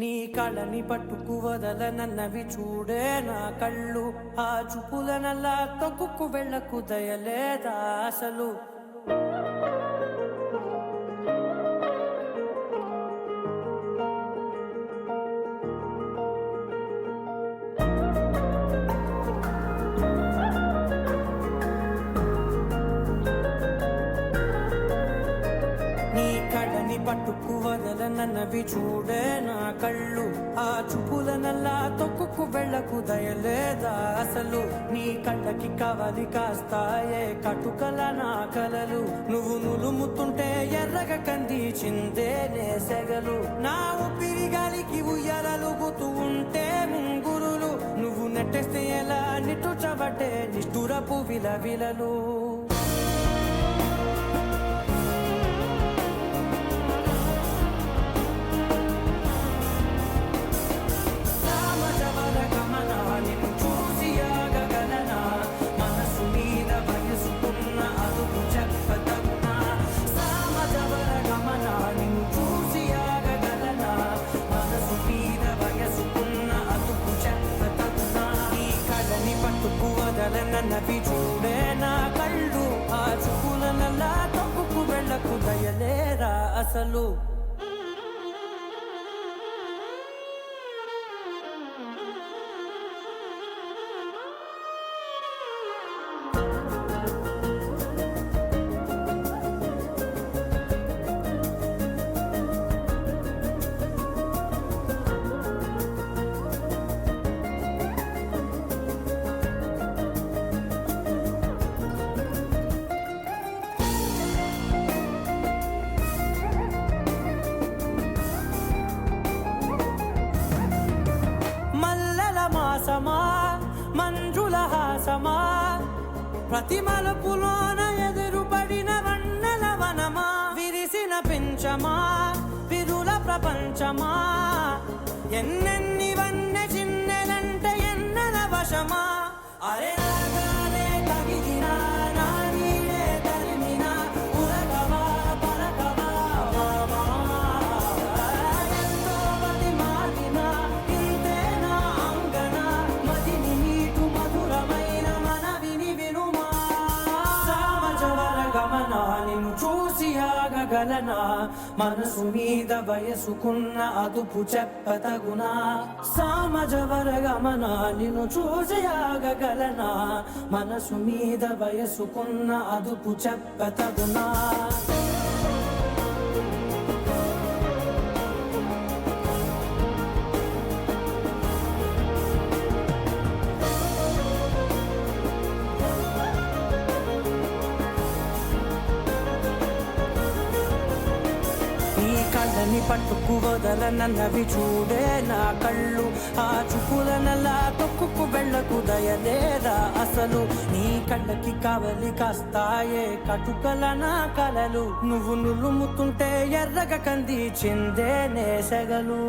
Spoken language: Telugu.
నీ కళ్ళని పట్టుకు వదలనన్నవి చూడే నా కళ్ళు, ఆ చూపులనల్లా తొక్కుకు వెళ్ళకు దయలేదా అసలు. నీ కళ్ళని పట్టుకు వదలనన్నవి చూడే నా కళ్ళు, ఆ చూపులనల్లా తొక్కుకు వెళ్ళకు దయలేదా అసలు. నీ కళ్ళకి కవలి కాస్తాయే కటుకల నా కలలు, నువ్వు నులుముతుంటే ఎర్రగ కంది చిందే నేసెగలు. నా ఊపిరి గాలికి ఉయ్యాలలుగుతూ ఉంటే ముంగురులు, నువ్వు నెట్టేస్తే ఎలా నిట్టుచబట్టే నిష్ఠురపు విలవిలలు. నన్నవి చూడే నా కళ్ళు, ఆ చూపులనల్లా తప్పుకు వెళ్ళకు దయలేరా అసలు. మాసమా మంజుల హాసమా, ప్రతి మలుపులోన ఎదురుపడిన వన్నెల వనమా, విరిసిన పెంచమా విరుల ప్రపంచమా, ఎన్నెన్ని వన్నె చిన్నెలంటే ఎన్నెల వశమా. అరే రాగానే తగిలినా నా నీడే తరిమినా ఉరగవా పరకవా మామా, ఎంతో మతి మారినా ఇంతేనా అంగన, మదిని నీటు మధురమైన మనవిని వినుమా. సామజవర గమనా నిన్ను చూసి ఆగగలనా, మనసు మీద వయసుకున్న అదుపు చెప్పతగునా. సామజవర గమనా నిన్ను చూసి ఆగగలనా, మనసు మీద వయసుకున్న అదుపు చెప్పతగునా. కళ్ళని పట్టుకు వదలనన్నవి చూడే నా కళ్ళు, ఆ చూపులనల్లా తొక్కుకు వెళ్ళకు దయలేదా అసలు. నీ కళ్ళకి కవలి కాస్తాయే కటుకల నా కలలు, నువ్వు నులుముతుంటే ఎర్రగ కంది చిందే నేసెగలు.